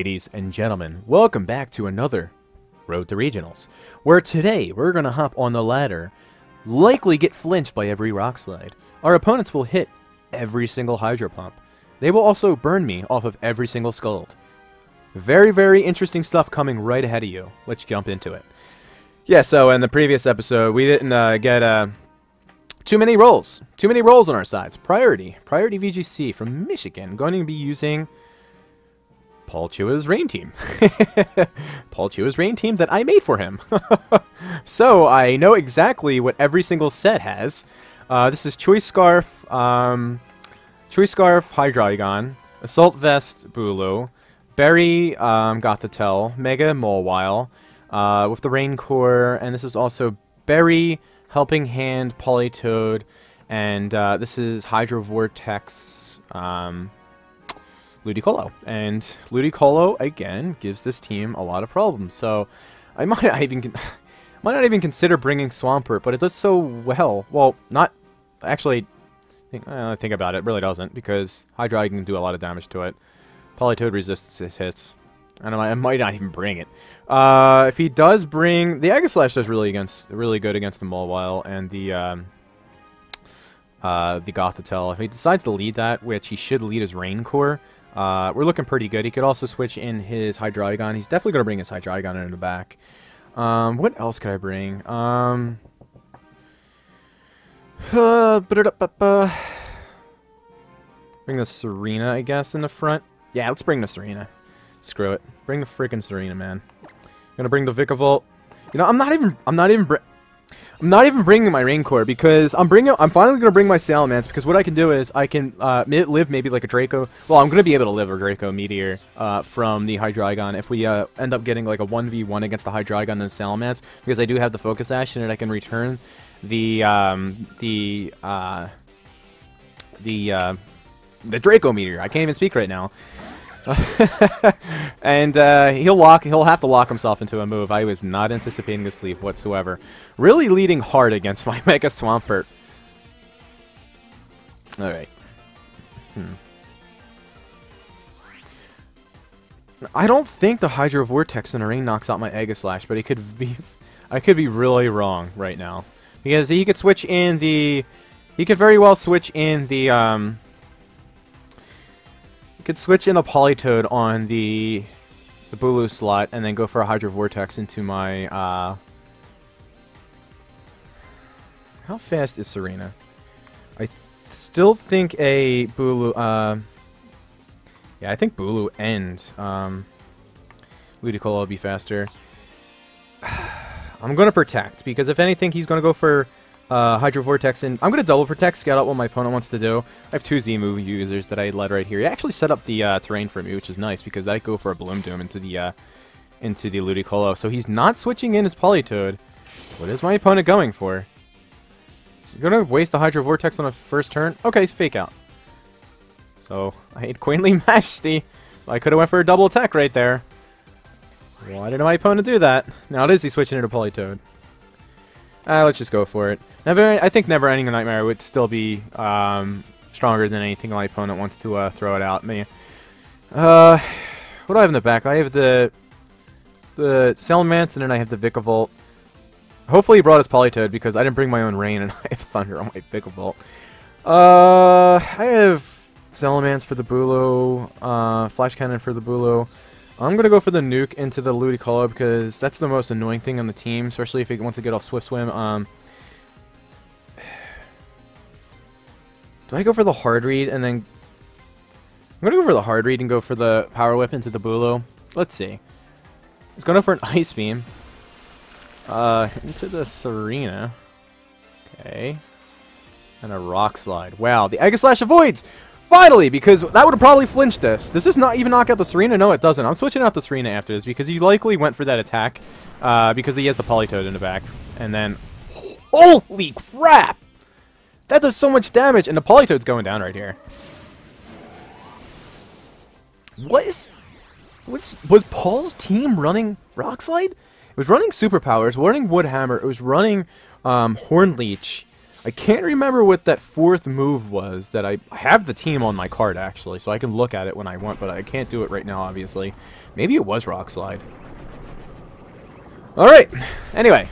Ladies and gentlemen, welcome back to another Road to Regionals, where today we're going to hop on the ladder, likely get flinched by every rock slide. Our opponents will hit every single hydro pump. They will also burn me off of every single scald. Very, very interesting stuff coming right ahead of you. Let's jump into it. Yeah, so in the previous episode, we didn't get too many rolls. Too many rolls on our sides. Priority VGC from Michigan, going to be using Paul Chua's rain team. Paul Chua's rain team that I made for him. So I know exactly what every single set has. This is Choice Scarf, Hydreigon, Assault Vest, Bulu, Berry, Gothitelle, Mega Mawile, with the Rain Core, and this is also Berry, Helping Hand, Politoed, and this is Hydro Vortex, Ludicolo. And Ludicolo, again, gives this team a lot of problems. So I might not even consider bringing Swampert, but it does so well. Well, not actually. Think about it, it really doesn't, because Hydreigon can do a lot of damage to it. Politoed resists his hits. I might not even bring it. If he does bring the Aegislash, does really good against the Mawile and the Gothitelle. If he decides to lead that, which he should lead his Rain Core, we're looking pretty good. He could also switch in his Hydreigon. He's definitely going to bring his Hydreigon in the back. What else could I bring? Bring the Tsareena, I guess, in the front. Yeah, let's bring the Tsareena. Screw it. Bring the freaking Tsareena, man. I'm gonna bring the Vikavolt. You know, I'm not even bringing my Rain Core, because I'm finally gonna bring my Salamence, because what I can do is I can live maybe like a Draco. Well, I'm gonna be able to live a Draco Meteor from the Hydreigon if we end up getting like a 1v1 against the Hydreigon and the Salamence, because I do have the Focus Ash and I can return the Draco Meteor. I can't even speak right now. And he'll have to lock himself into a move. I was not anticipating this leap whatsoever. Really leading hard against my Mega Swampert. Alright. I don't think the Hydro Vortex in a ring knocks out my Aegislash, but I could be really wrong right now. Because he could switch in the... He could very well switch in the... could switch in a Politoed on the Bulu slot and then go for a Hydro Vortex into my, How fast is Tsareena? I still think a Bulu, yeah, I think Bulu and, Ludicolo will be faster. I'm gonna Protect, because if anything, he's gonna go for Hydro Vortex, and I'm going to double Protect, scout out what my opponent wants to do. I have two Z-move users that I led right here. He actually set up the terrain for me, which is nice, because I go for a Bloom Doom into the Ludicolo. So he's not switching in his Politoed. What is my opponent going for? Is he going to waste the Hydro Vortex on a first turn? Okay, he's Fake Out. So I hate Queenly Majesty. I could have went for a double attack right there. Why did my opponent do that? Now it is he switching into Politoed. Let's just go for it. I think Never Ending Nightmare would still be stronger than anything my opponent wants to throw it out. Me. What do I have in the back? I have the Salamence, and then I have the Vikavolt. Hopefully he brought his Politoed, because I didn't bring my own Rain, and I have Thunder on my Vikavolt. I have Salamence for the Bulu, Flash Cannon for the Bulu. I'm going to go for the Nuke into the Ludicolo, because that's the most annoying thing on the team, especially if it wants to get off Swift Swim. Do I go for the Hard Read and then... I'm going to go for the Hard Read and go for the Power Whip into the Bulu. Let's see. He's going for an Ice Beam. Into the Tsareena. Okay. And a Rock Slide. Wow, the Aegislash avoids! Finally, because that would have probably flinched this. Does this not even knock out the Tsareena? No, it doesn't. I'm switching out the Tsareena after this, because he likely went for that attack, because he has the Politoed in the back. And then... Holy crap! That does so much damage, and the Politoed's going down right here. Was Paul's team running Rock Slide? It was running Superpowers, running Wood Hammer, it was running Horn Leech. I can't remember what that fourth move was. That I have the team on my card, actually, so I can look at it when I want, but I can't do it right now, obviously. Maybe it was Rock Slide. Alright, anyway.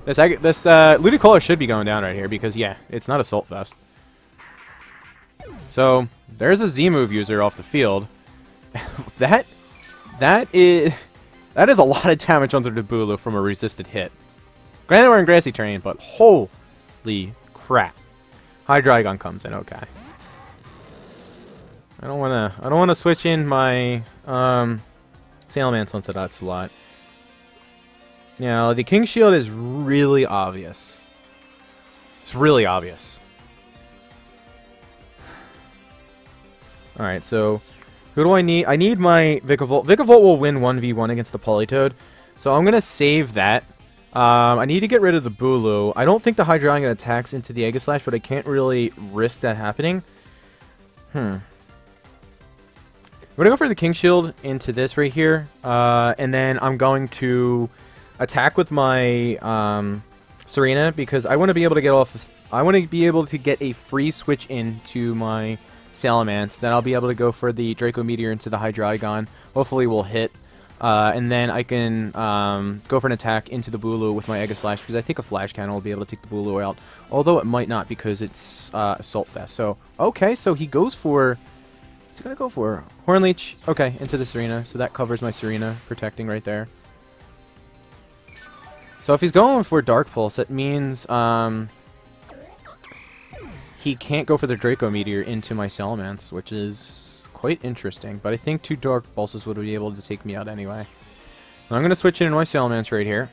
This Ludicolo should be going down right here, because, yeah, it's not Assault Vest. So, there's a Z-move user off the field. That is a lot of damage under the Bulu from a resisted hit. Granted, we're in grassy terrain, but holy crap! Hydreigon comes in. Okay. I don't wanna switch in my Salamence onto that slot. Now the King Shield is really obvious. It's really obvious. All right, so. Who do I need? I need my Vikavolt. Vikavolt will win 1v1 against the Politoed, so I'm going to save that. I need to get rid of the Bulu. I don't think the Hydreigon attacks into the Aegislash, but I can't really risk that happening. I'm going to go for the King Shield into this right here, and then I'm going to attack with my Tsareena, because I want to be able to get off. I want to be able to get a free switch into my Salamence. Then I'll be able to go for the Draco Meteor into the Hydreigon. Hopefully we'll hit. And then I can go for an attack into the Bulu with my Aegislash, because I think a Flash Cannon will be able to take the Bulu out. Although it might not, because it's Assault Vest. So, okay, so he goes for... What's he going to go for? Horn Leech. Okay, into the Tsareena. So that covers my Tsareena, protecting right there. So if he's going for Dark Pulse, that means... he can't go for the Draco Meteor into my Salamence, which is quite interesting. But I think 2 Dark Pulses would be able to take me out anyway. So I'm going to switch into my Salamence right here.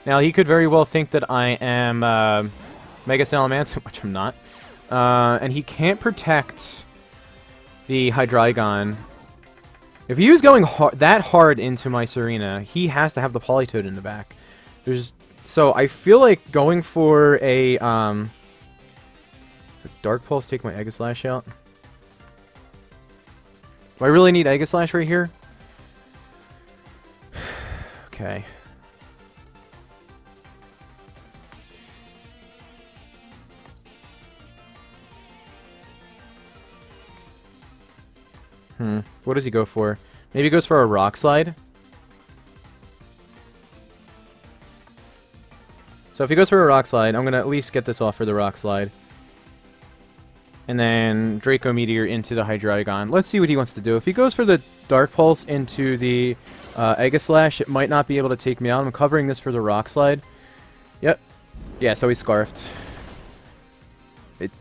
Now, he could very well think that I am Mega Salamence, which I'm not. And he can't protect the Hydreigon. If he was going that hard into my Tsareena, he has to have the Politoed in the back. So I feel like going for a... Dark Pulse, take my Aegislash out. Do I really need Aegislash right here? Okay. What does he go for? Maybe he goes for a Rock Slide. So if he goes for a Rock Slide, I'm going to at least get this off for the Rock Slide. And then Draco Meteor into the Hydreigon. Let's see what he wants to do. If he goes for the Dark Pulse into the Aegislash, it might not be able to take me out. I'm covering this for the Rock Slide. Yep. Yeah, so he's Scarfed.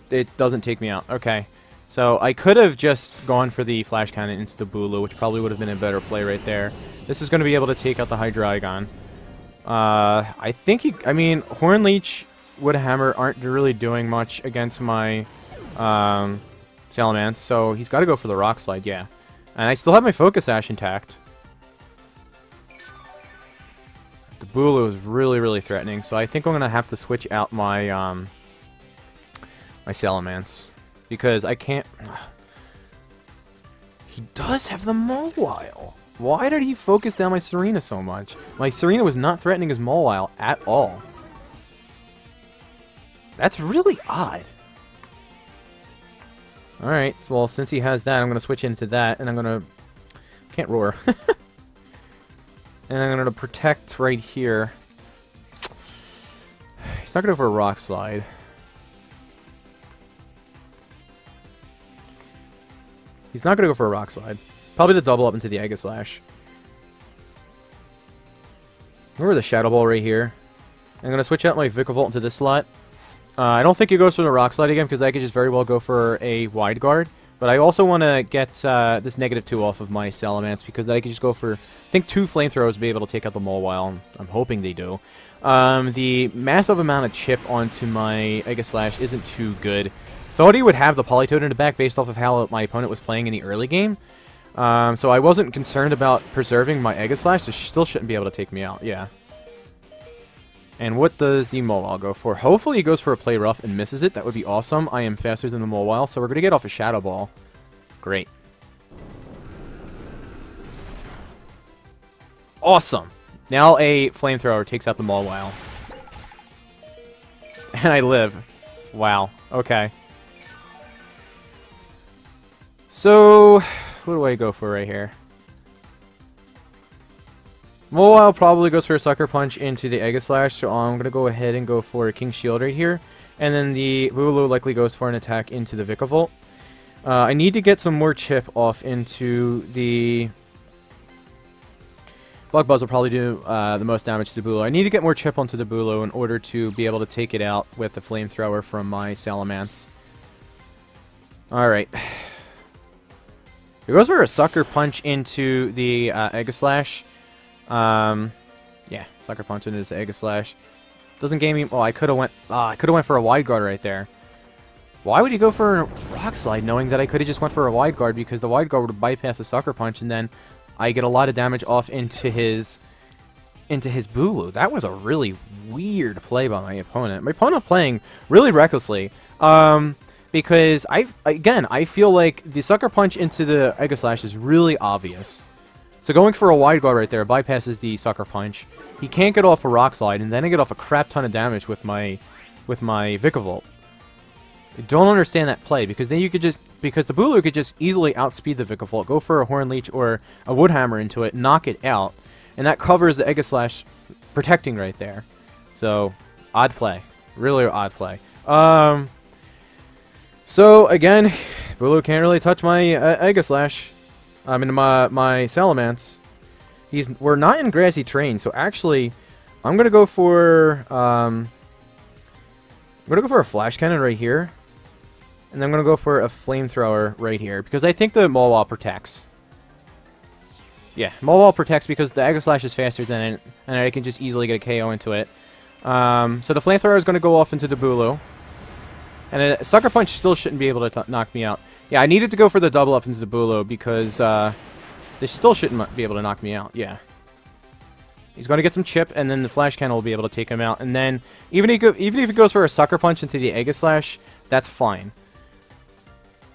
It doesn't take me out. Okay. So I could have just gone for the Flash Cannon into the Bulu, which probably would have been a better play right there. This is going to be able to take out the Hydreigon. I think he... I mean, Horn Leech, Wood Hammer aren't really doing much against my... Salamence, so he's got to go for the Rock Slide, yeah. And I still have my Focus Sash intact. The Bulu is really, really threatening, so I think I'm going to have to switch out my, my Salamence. Because I can't... He does have the Mawile! Why did he focus down my Tsareena so much? My Tsareena was not threatening his Mawile at all. That's really odd. Alright, well, since he has that, I'm going to switch into that, and I'm going to... Can't roar. And I'm going to protect right here. He's not going to go for a Rock Slide. He's not going to go for a Rock Slide. Probably to double up into the Aegislash. Remember the Shadow Ball right here? I'm going to switch out my Vikavolt into this slot. I don't think he goes for the Rock Slide again, because that could just very well go for a Wide Guard. But I also want to get this -2 off of my Salamence, because I could just go for, I think, 2 Flamethrowers to be able to take out the Mawile. I'm hoping they do. The massive amount of chip onto my Aegislash isn't too good. Thought he would have the Politoed in the back based off of how my opponent was playing in the early game. So I wasn't concerned about preserving my Aegislash. It still shouldn't be able to take me out, yeah. And what does the Mawile go for? Hopefully he goes for a Play Rough and misses it. That would be awesome. I am faster than the Mawile, so we're going to get off a Shadow Ball. Great. Awesome. Now a Flamethrower takes out the Mawile. And I live. Wow. Okay. So, what do I go for right here? Mobile probably goes for a Sucker Punch into the Aegislash, so I'm going to go ahead and go for a King Shield right here. And then the Bulu likely goes for an attack into the Vikavolt. I need to get some more chip off into the... Bug Buzz will probably do the most damage to the Bulu. I need to get more chip onto the Bulu in order to be able to take it out with the Flamethrower from my Salamence. Alright. It goes for a Sucker Punch into the Aegislash. Yeah, Sucker Punch into this Aegislash. Doesn't game me... Oh, I could have went for a Wide Guard right there. Why would he go for a Rock Slide knowing that I could have just went for a Wide Guard, because the Wide Guard would bypass the Sucker Punch and then I get a lot of damage off into his Bulu. That was a really weird play by my opponent. My opponent playing really recklessly. Because I feel like the Sucker Punch into the Aegislash is really obvious. So going for a Wide Guard right there bypasses the Sucker Punch. He can't get off a Rock Slide, and then I get off a crap ton of damage with my Vikavolt. I don't understand that play, because then you could just... Because the Bulu could just easily outspeed the Vikavolt, go for a Horn Leech or a Wood Hammer into it, knock it out, and that covers the Aegislash protecting right there. So, odd play. Really odd play. So, again, Bulu can't really touch my Aegislash. I mean, my Salamence. We're not in grassy terrain, so actually, I'm gonna go for a Flash Cannon right here, and I'm gonna go for a Flamethrower right here because I think the Mawile protects. Yeah, Mawile protects because the Aegislash is faster than it, and I can just easily get a KO into it. So the Flamethrower is gonna go off into the Bulu, and a Sucker Punch still shouldn't be able to knock me out. Yeah, I needed to go for the double up into the Bulu because they still shouldn't be able to knock me out. Yeah. He's going to get some chip, and then the Flash Cannon will be able to take him out. And then, even if he goes for a Sucker Punch into the Aegislash, that's fine.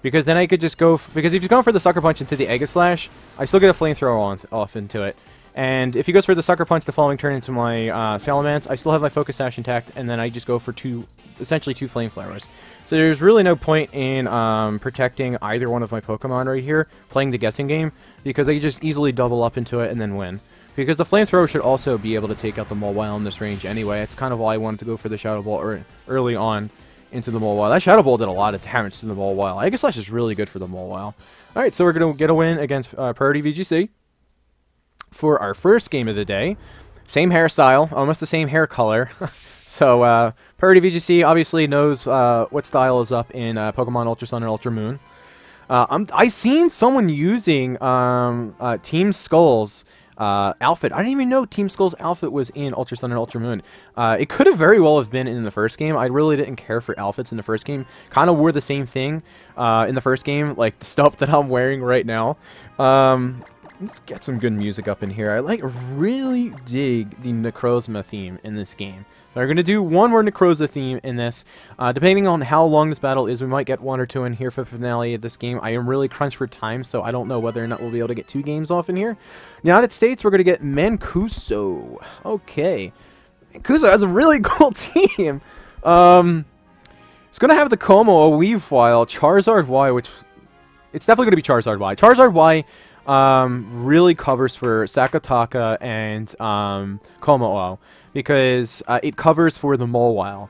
Because then I could just go... Because if he's going for the Sucker Punch into the Aegislash, I still get a Flamethrower off into it. And if he goes for the Sucker Punch the following turn into my Salamence, I still have my Focus Sash intact, and then I just go for essentially two Flamethrowers. So there's really no point in protecting either one of my Pokemon right here, playing the guessing game, because I can just easily double up into it and then win. Because the Flamethrower should also be able to take out the Mawile in this range anyway. It's kind of why I wanted to go for the Shadow Ball early on into the Mawile. That Shadow Ball did a lot of damage to the Mawile. Aegislash is really good for the Mawile. Alright, so we're going to get a win against Priority VGC for our first game of the day. Same hairstyle, almost the same hair color. So, Priority VGC obviously knows what style is up in Pokemon Ultra Sun and Ultra Moon. I seen someone using Team Skull's outfit. I didn't even know Team Skull's outfit was in Ultra Sun and Ultra Moon. It could have very well have been in the first game. I really didn't care for outfits in the first game. Kind of wore the same thing in the first game, like the stuff that I'm wearing right now. Let's get some good music up in here. I really dig the Necrozma theme in this game. We're going to do one more Necroza theme in this. Depending on how long this battle is, we might get one or two in here for the finale of this game. I am really crunched for time, so I don't know whether or not we'll be able to get 2 games off in here. United States, we're going to get Mancuso. Okay. Mancuso has a really cool team. It's going to have the Como, a Weavile, Charizard Y, which... It's definitely going to be Charizard Y. Charizard Y really covers for Sakataka and Como-O. Because it covers for the Mawile.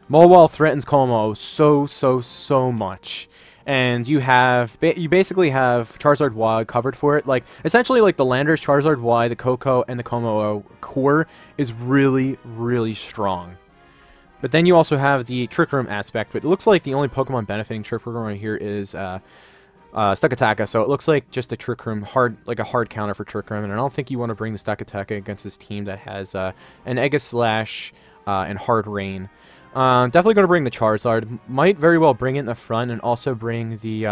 Mawile threatens Como so much. And you basically have Charizard Y covered for it. Like, essentially, like, the Landers, Charizard Y, the Koko, and the Como-O core is really, really strong. But then you also have the Trick Room aspect. But it looks like the only Pokemon benefiting Trick Room right here is Stukataka, so it looks like just a Trick Room, like a hard counter for Trick Room, and I don't think you want to bring the Stukataka against this team that has an Aegislash and Hard Rain. Definitely going to bring the Charizard. Might very well bring it in the front and also bring the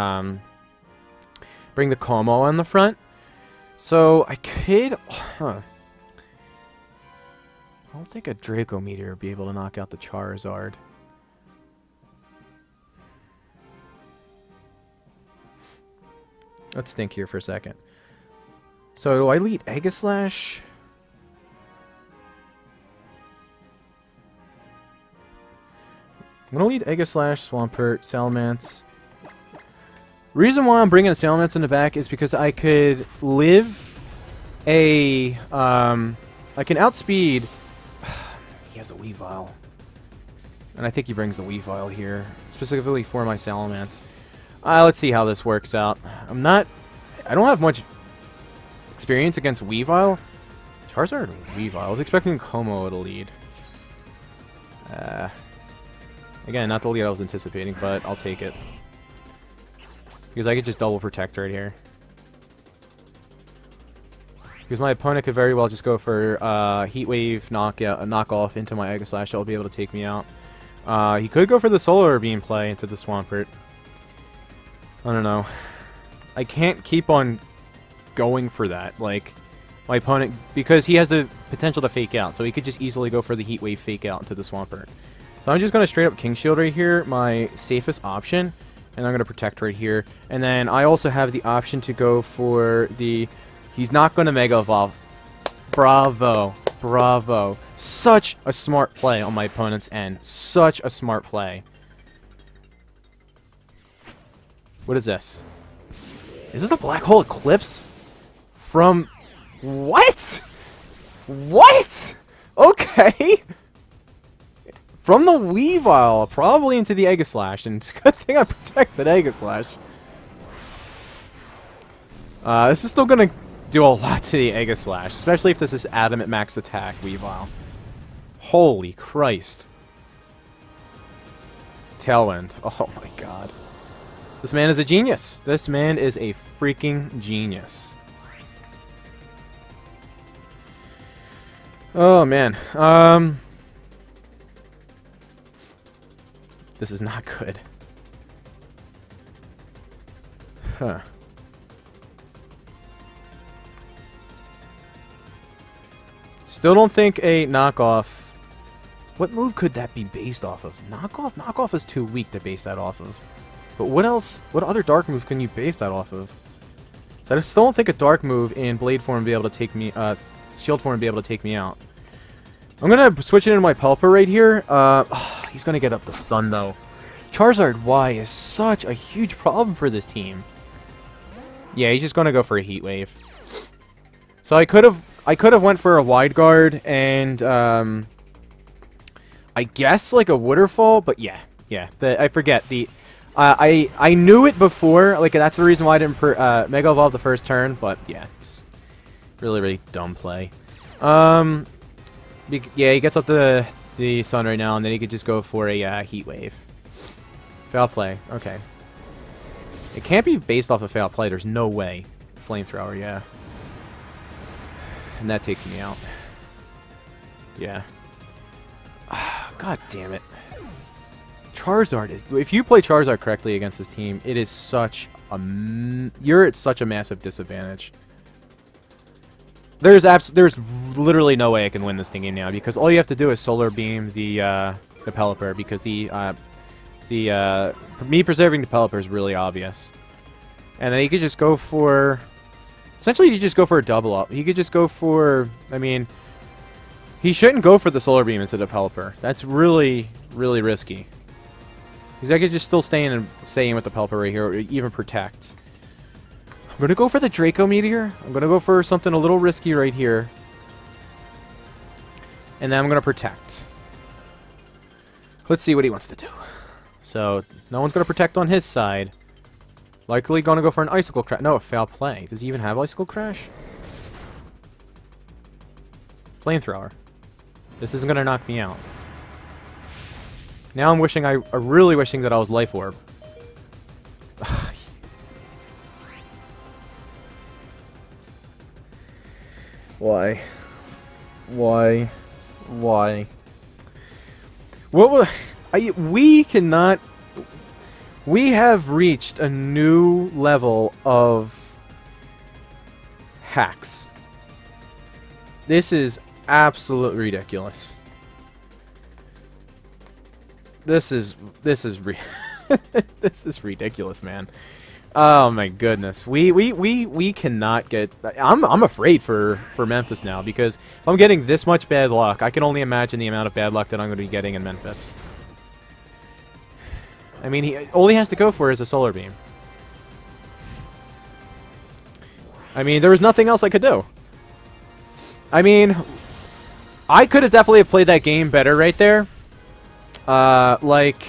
Como on the front. So I could... I don't think a Draco Meteor would be able to knock out the Charizard. Let's think here for a second. So, do I lead I'm going to lead Aegislash, Swampert, Salamence. Reason why I'm bringing Salamence in the back is because I could live a... I can outspeed... He has a Weavile. And I think he brings the Weavile here, specifically for my Salamence. Let's see how this works out. I don't have much experience against Weavile. Charizard Weavile. I was expecting Como to lead. Again, not the lead I was anticipating, but I'll take it. Because I could just double protect right here. Because my opponent could very well just go for Heat Wave knock off into my Aegislash. That'll be able to take me out. He could go for the Solar Beam play into the Swampert. I don't know. I can't keep on going for that. Like, my opponent... Because he has the potential to fake out. So he could just easily go for the Heat Wave fake out into the Swampert. So I'm just going to straight up King Shield right here. My safest option. And I'm going to protect right here. And then I also have the option to go for the... He's not going to Mega Evolve. Bravo. Bravo. Such a smart play on my opponent's end. Such a smart play. What is this? Is this a Black Hole Eclipse? From... What? What? Okay. From the Weavile, probably into the Aegislash, and it's a good thing I protected Aegislash. This is still going to do a lot to the Aegislash, especially if this is Adamant Max Attack Weavile. Holy Christ. Tailwind. Oh my god. This man is a genius. This man is a freaking genius. Oh man. This is not good. Huh. Still don't think a knockoff... What move could that be based off of? Knockoff? Knockoff is too weak to base that off of. But what else? What other dark move can you base that off of? So I still don't think a dark move in Blade form would be able to take me... Shield form would be able to take me out. I'm going to switch it into my Pelipper right here. He's going to get up the sun, though. Charizard Y is such a huge problem for this team. Yeah, he's just going to go for a Heat Wave. So I could have went for a Wide Guard and I guess like a Waterfall, but yeah. I forget the. I knew it before. Like that's the reason why I didn't Mega Evolve the first turn. But yeah, it's really dumb play. Yeah, he gets up the sun right now, and then he could just go for a Heat Wave. Foul play. Okay. It can't be based off of foul play. There's no way. Flamethrower. Yeah. And that takes me out. Yeah. God damn it. Charizard is... If you play Charizard correctly against this team, it is such a... You're at such a massive disadvantage. There's literally no way I can win this thing now, because all you have to do is Solar Beam the Pelipper, because me preserving the Pelipper is really obvious. And then he could just go for... Essentially, you just go for a double up. He could just go for... I mean... He shouldn't go for the Solar Beam into the Pelipper. That's really, really risky. Because I could just still stay in with the Pelipper right here, or even protect. I'm going to go for the Draco Meteor. I'm going to go for something a little risky right here. And then I'm going to protect. Let's see what he wants to do. So, no one's going to protect on his side. Likely going to go for an Icicle Crash. No, a foul play. Does he even have Icicle Crash? Flamethrower. This isn't going to knock me out. Now I'm wishing I'm really wishing that I was Life Orb. Why? Why? Why? What was... We cannot... We have reached a new level of hacks. This is absolutely ridiculous. This is this is ridiculous, man. Oh my goodness. We cannot get... I'm afraid for Memphis now, because if I'm getting this much bad luck, I can only imagine the amount of bad luck that I'm going to be getting in Memphis. I mean, all he has to go for is a Solar Beam. I mean, there was nothing else I could do. I mean, I could have definitely have played that game better right there. Like,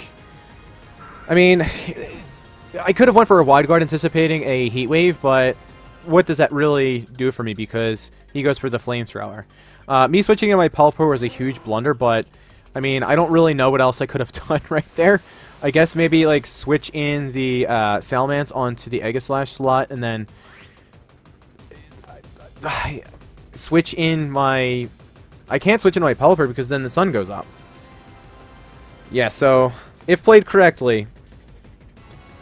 I mean, I could have went for a wide guard anticipating a Heat Wave, but what does that really do for me? Because he goes for the Flamethrower. Me switching in my Pelipper was a huge blunder, but I mean, I don't really know what else I could have done right there. I guess maybe like switch in the Salamence onto the Aegislash slot, and then switch in my... I can't switch into my Pelipper because then the sun goes up. Yeah, so if played correctly,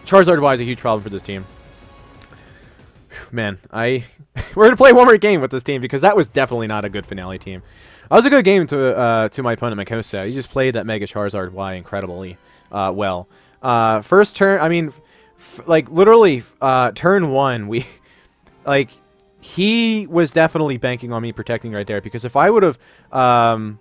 Charizard Y is a huge problem for this team. Man, we're gonna play one more game with this team because that was definitely not a good finale team. That was a good game to my opponent Makosa. He just played that Mega Charizard Y incredibly well. First turn, I mean, like literally turn one, we like he was definitely banking on me protecting right there because if I would have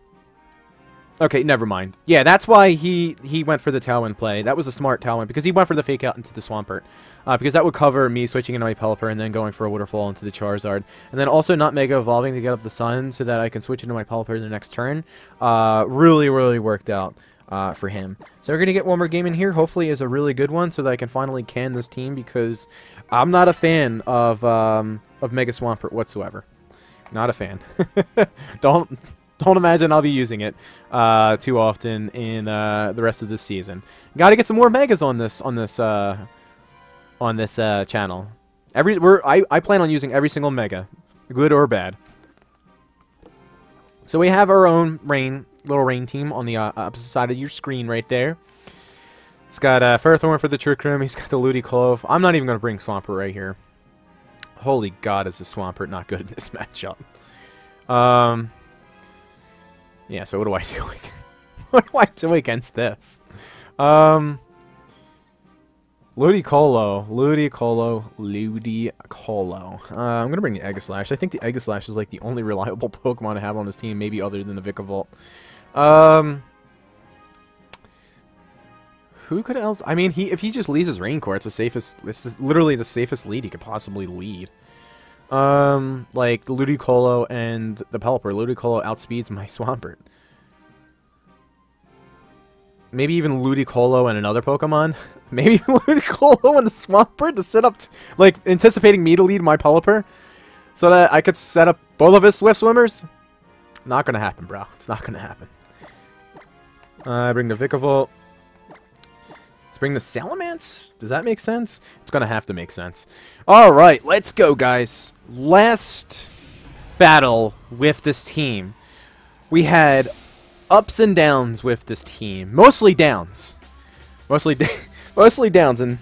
okay, never mind. Yeah, that's why he went for the Tailwind play. That was a smart Tailwind because he went for the Fake Out into the Swampert. Because that would cover me switching into my Pelipper and then going for a Waterfall into the Charizard. And then also not Mega Evolving to get up the Sun so that I can switch into my Pelipper the next turn. Really, really worked out for him. So we're going to get one more game in here. Hopefully is a really good one so that I can finally can this team because I'm not a fan of Mega Swampert whatsoever. Not a fan. Don't imagine I'll be using it too often in the rest of this season. Got to get some more Megas on this channel. I plan on using every single Mega, good or bad. So we have our own little rain team on the opposite side of your screen right there. He's got Ferrothorn for the Trick Room. He's got the Ludicolo. I'm not even going to bring Swampert right here. Holy God, is the Swampert not good in this matchup? Yeah, so what do I do? What do I do against this? Ludicolo. I'm gonna bring the Aegislash. I think the Aegislash is like the only reliable Pokemon to have on this team, maybe other than the Vikavolt. Who could else? I mean, if he just leads his Raincore, it's the safest. It's literally the safest lead he could possibly lead. Like the Ludicolo and the Pelipper. Ludicolo outspeeds my Swampert. Maybe even Ludicolo and another Pokemon. Maybe Ludicolo and the Swampert to set up, like, anticipating me to lead my Pelipper. So that I could set up both of his Swift Swimmers. Not gonna happen, bro. It's not gonna happen. I bring the Vikavolt. Let's bring the Salamence. Does that make sense? It's gonna have to make sense. Alright, let's go, guys. Last battle with this team. We had ups and downs with this team. Mostly downs. Mostly downs. And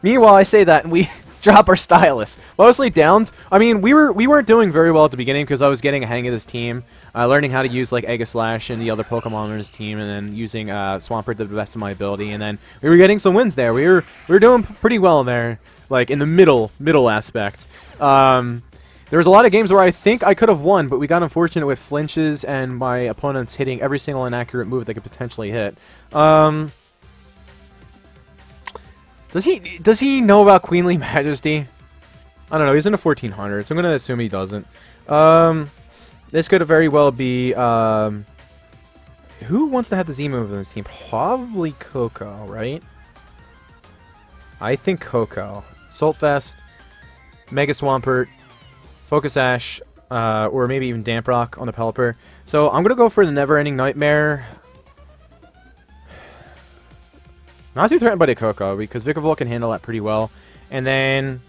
meanwhile, I say that and we drop our Stylus. Mostly downs. I mean, we weren't doing very well at the beginning because I was getting a hang of this team. Learning how to use like Aegislash and the other Pokemon on his team, and then using Swampert to the best of my ability. And then we were getting some wins there. We were doing pretty well there, like in the middle aspect. There was a lot of games where I think I could have won, but we got unfortunate with flinches and my opponents hitting every single inaccurate move they could potentially hit. Does he know about Queenly Majesty? I don't know. He's in the 1400s. So I'm going to assume he doesn't. This could very well be... who wants to have the Z move in this team? Probably Coco, right? I think Coco. Salt Vest, Mega Swampert, Focus Ash, or maybe even Damp Rock on the Pelipper. So I'm going to go for the Never Ending Nightmare. Not too threatened by the Coco, because Vikavolt can handle that pretty well. And then...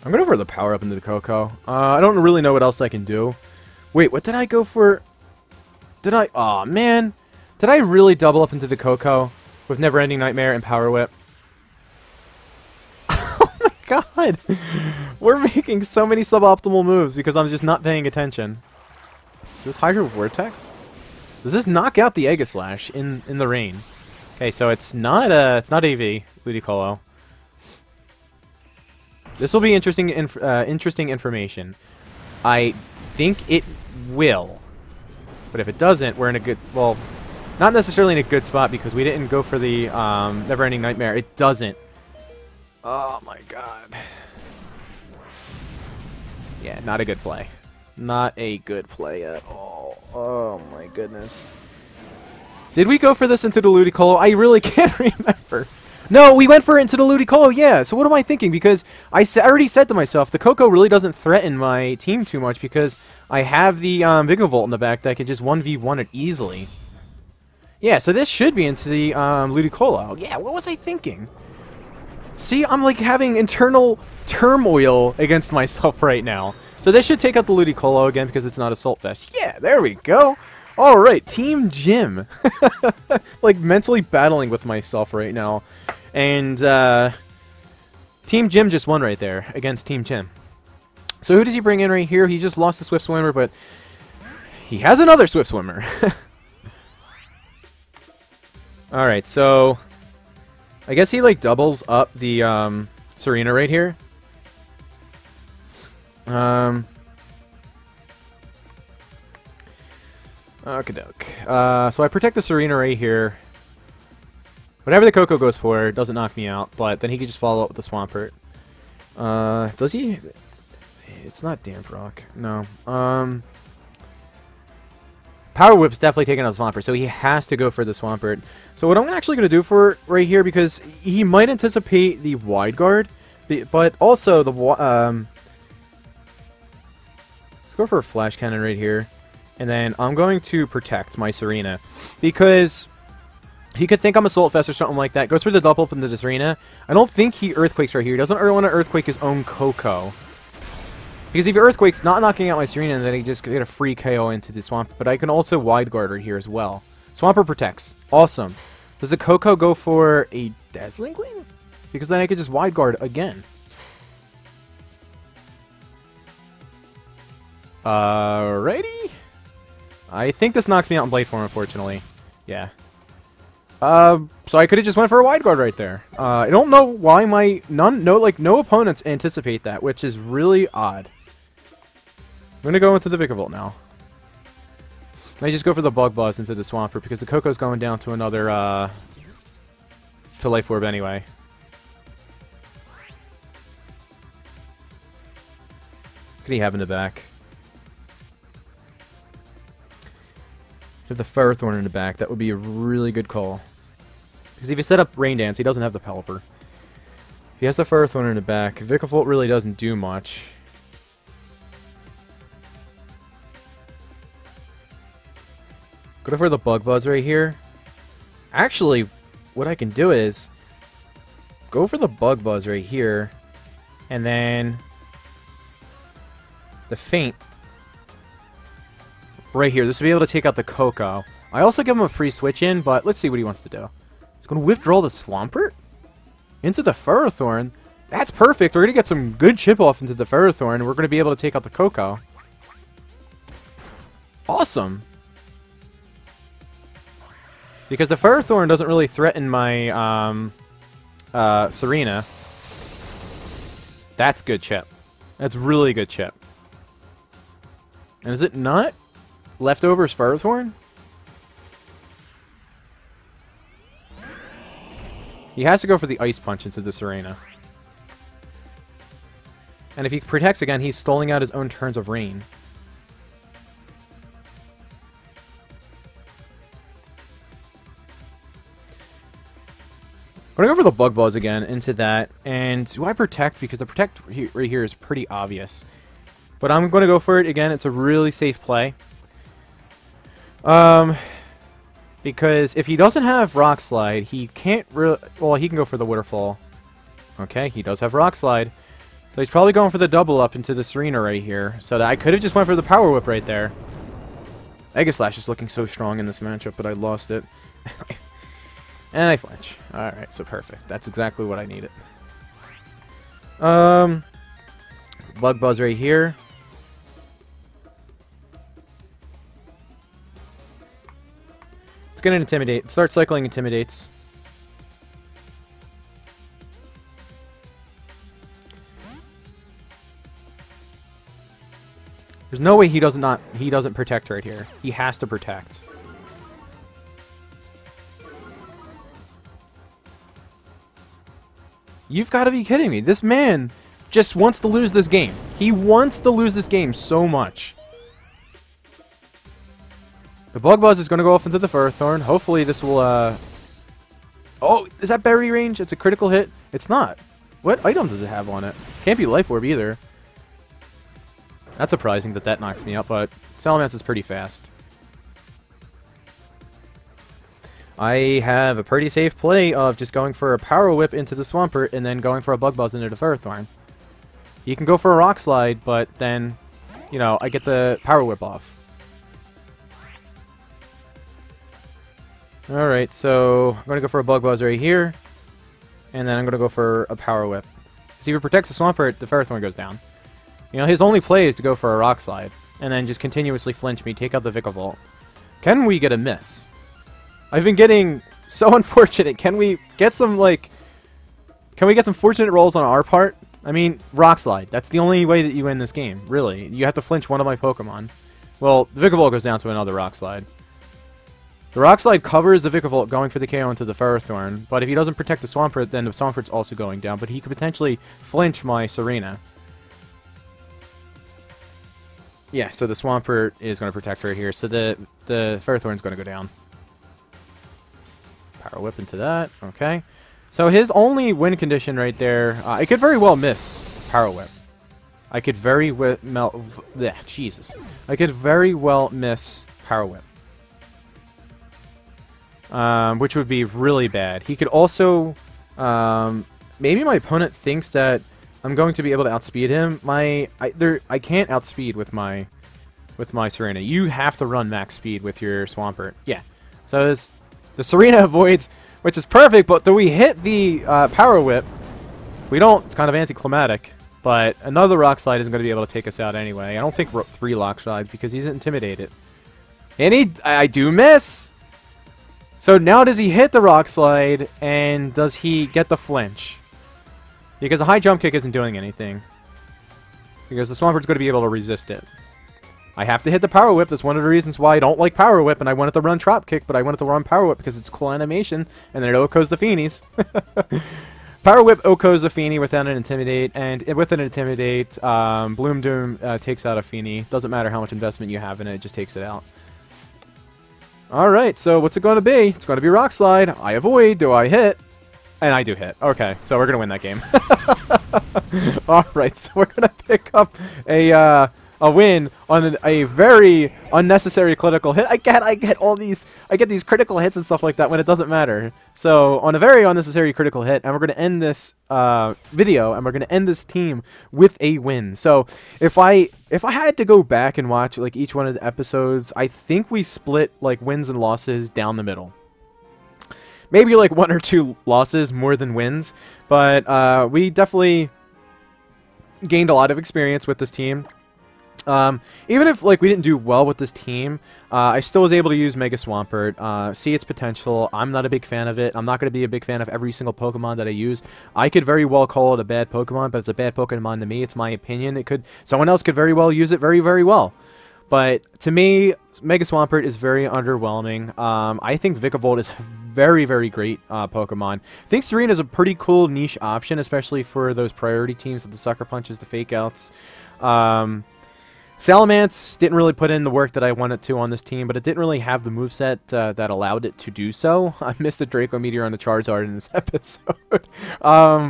I'm going to go for the Power Up into the Coco. I don't really know what else I can do. Wait, what did I go for? Did I... Aw, man. Did I really double up into the Coco with Never Ending Nightmare and Power Whip? Oh my god! We're making so many suboptimal moves because I'm just not paying attention. Is this Hydro Vortex? Does this knock out the Aegislash in the rain? Okay, so it's not AV Ludicolo. This will be interesting interesting information. I think it will. But if it doesn't, we're in a good... Well, not necessarily in a good spot because we didn't go for the Never-Ending Nightmare. It doesn't. Oh, my God. Yeah, not a good play. Not a good play at all. Oh, my goodness. Did we go for this into the Ludicolo? I really can't remember. No, we went for it into the Ludicolo, yeah. So what am I thinking? Because I already said to myself, the Coco really doesn't threaten my team too much because I have the Vigavolt in the back that can just 1v1 it easily. Yeah, so this should be into the Ludicolo. Yeah, what was I thinking? See, I'm like having internal turmoil against myself right now. So this should take out the Ludicolo again because it's not Assault Vest. Yeah, there we go. All right, Team Jim. Like mentally battling with myself right now. And Team Jim just won right there against Team Jim. So who does he bring in right here? He just lost the Swift Swimmer, but he has another Swift Swimmer. All right, so I guess he like doubles up the Tsareena right here. Okey-doke. So I protect the Tsareena right here. Whatever the Coco goes for, it doesn't knock me out, but then he could just follow up with the Swampert. Does he? It's not Damp Rock. No. Power Whip's definitely taking out Swampert, so he has to go for the Swampert. So what I'm actually going to do for it right here, because he might anticipate the Wide Guard, but also the... let's go for a Flash Cannon right here. And then I'm going to protect my Tsareena, because he could think I'm Assault Vest or something like that. Goes for the double up into the Tsareena. I don't think he Earthquakes right here. He doesn't really want to Earthquake his own Coco. Because if he Earthquakes, not knocking out my Tsareena, and then he just get a free KO into the Swamp. But I can also Wide Guard right here as well. Swampert protects. Awesome. Does the Coco go for a Dazzling Gleam? Because then I could just Wide Guard again. Alrighty. I think this knocks me out in Blade Form, unfortunately. Yeah. So I could have just went for a Wide Guard right there. I don't know why no opponents anticipate that, which is really odd. I'm gonna go into the Vigavolt now. I just go for the Bug Buzz into the Swampert because the Coco's going down to another to Life Orb anyway. What could he have in the back? Have the Ferrothorn in the back, that would be a really good call. Because if he set up Rain Dance, he doesn't have the Pelipper. If he has the Ferrothorn in the back, Vigavolt really doesn't do much. Go for the Bug Buzz right here. Actually, what I can do is go for the Bug Buzz right here, and then the Feint right here. This will be able to take out the Coco. I also give him a free switch in, but let's see what he wants to do. He's going to withdraw the Swampert into the Ferrothorn. That's perfect. We're going to get some good chip off into the Ferrothorn, and we're going to be able to take out the Coco. Awesome. Because the Ferrothorn doesn't really threaten my Tsareena. That's good chip. That's really good chip. And is it not Leftovers Ferrothorn? He has to go for the Ice Punch into the Tsareena. And if he protects again, he's stalling out his own turns of rain. I'm going to go for the Bug Buzz again into that. And do I protect? Because the protect right here is pretty obvious. But I'm going to go for it again. It's a really safe play. Because if he doesn't have Rock Slide, he can't really... Well, he can go for the Waterfall. Okay, he does have Rock Slide. So he's probably going for the double up into the Tsareena right here. So that I could have just went for the Power Whip right there. Mega Slash is looking so strong in this matchup, but I lost it. And I flinch. Alright, so perfect. That's exactly what I needed. Bug Buzz right here. It's gonna Intimidate. Start cycling Intimidates. There's no way he doesn't protect right here. He has to protect. You've got to be kidding me. This man just wants to lose this game. He wants to lose this game so much. The Bug Buzz is going to go off into the Furthorn. Hopefully this will, Oh, is that berry range? It's a critical hit? It's not. What item does it have on it? Can't be Life Orb either. That's surprising that that knocks me out, but Salamence is pretty fast. I have a pretty safe play of just going for a Power Whip into the Swampert and then going for a Bug Buzz into the Furthorn. You can go for a Rock Slide, but then, you know, I get the Power Whip off. Alright, so I'm going to go for a Bug Buzz right here. And then I'm going to go for a Power Whip. See, if it protects the Swampert, the Ferrothorn goes down. You know, his only play is to go for a Rock Slide. And then just continuously flinch me, take out the Vikavolt. Can we get a miss? I've been getting so unfortunate. Can we get some, like... Can we get some fortunate rolls on our part? I mean, Rock Slide. That's the only way that you win this game, really. You have to flinch one of my Pokemon. Well, the Vikavolt goes down to another Rock Slide. The Rock Slide covers the Vikavolt going for the KO into the Ferrothorn, but if he doesn't protect the Swampert, then the Swampert's also going down, but he could potentially flinch my Tsareena. Yeah, so the Swampert is going to protect right here, so the Ferrothorn's going to go down. Power Whip into that, okay. So his only win condition right there, I could very well miss Power Whip. I could very well I could very well miss Power Whip. Which would be really bad. He could also, maybe my opponent thinks that I'm going to be able to outspeed him. I can't outspeed with my Tsareena. You have to run max speed with your Swampert. Yeah. So the Tsareena avoids, which is perfect. But do we hit the Power Whip? If we don't, it's kind of anticlimactic. But another Rock Slide isn't going to be able to take us out anyway. I don't think 3 Rock Slides because he's intimidated. And I do miss. So now does he hit the Rock Slide, and does he get the flinch? Because a high jump kick isn't doing anything. Because the Swampert's going to be able to resist it. I have to hit the Power Whip. That's one of the reasons why I don't like Power Whip, and I wanted to run Trop Kick, but I wanted to run Power Whip because it's a cool animation, and then it OHKOs the Feenies. Power Whip OHKOs a Feeny without an Intimidate, and with an Intimidate, Bloom Doom takes out a Feeny. Doesn't matter how much investment you have in it, it just takes it out. Alright, so what's it going to be? It's going to be Rock Slide. I avoid. Do I hit? And I do hit. Okay, so we're going to win that game. Alright, so we're going to pick up a win on a very unnecessary critical hit. I get these critical hits and stuff like that when it doesn't matter. So on a very unnecessary critical hit, and we're going to end this video, and we're going to end this team with a win. So if I had to go back and watch like each one of the episodes, I think we split like wins and losses down the middle. Maybe like 1 or 2 losses more than wins, but we definitely gained a lot of experience with this team. Even if like we didn't do well with this team, I still was able to use Mega Swampert, see its potential. I'm not a big fan of it. I'm not going to be a big fan of every single Pokemon that I use. I could very well call it a bad Pokemon, but it's a bad Pokemon to me. It's my opinion. Someone else could very well use it very, very well. But to me, Mega Swampert is very underwhelming. I think Vikavolt is very, very great Pokemon. I think Tsareena is a pretty cool niche option, especially for those priority teams with the Sucker Punches, the Fake Outs. Salamence didn't really put in the work that I wanted to on this team, but it didn't really have the moveset that allowed it to do so. I missed the Draco Meteor on the Charizard in this episode.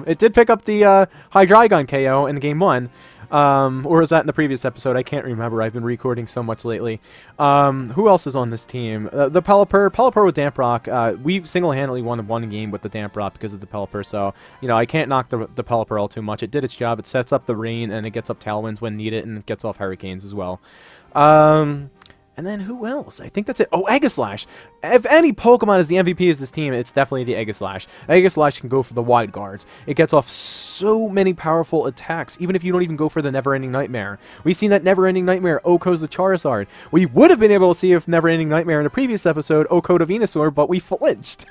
It did pick up the Hydreigon KO in Game 1. Or was that in the previous episode? I can't remember. I've been recording so much lately. Who else is on this team? The Pelipper with Damp Rock. We single-handedly won 1 game with the Damp Rock because of the Pelipper, so, you know, I can't knock the Pelipper all too much. It did its job. It sets up the rain, and it gets up Tailwinds when needed, and it gets off Hurricanes as well. And then who else? I think that's it. Oh, Aegislash. If any Pokemon is the MVP of this team, it's definitely the Aegislash. Aegislash can go for the wide guards. It gets off so many powerful attacks, even if you don't even go for the Never-Ending Nightmare. We've seen that Never-Ending Nightmare OHKO's the Charizard. We would have been able to see if Never-Ending Nightmare in a previous episode OHKO the Venusaur, but we flinched.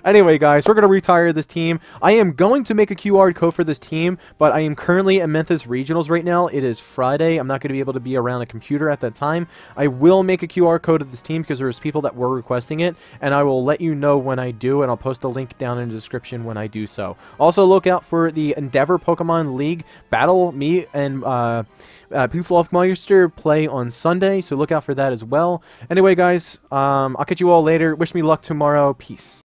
Anyway, guys, we're going to retire this team. I am going to make a QR code for this team, but I am currently at Memphis Regionals right now. It is Friday. I'm not going to be able to be around a computer at that time. I will make a QR code of this team because there's people that were requesting it, and I will let you know when I do, and I'll post a link down in the description when I do so. Also, look out for the Endeavor Pokemon League battle. Me and Pooflofmeister play on Sunday, so look out for that as well. Anyway, guys, I'll catch you all later. Wish me luck tomorrow. Peace.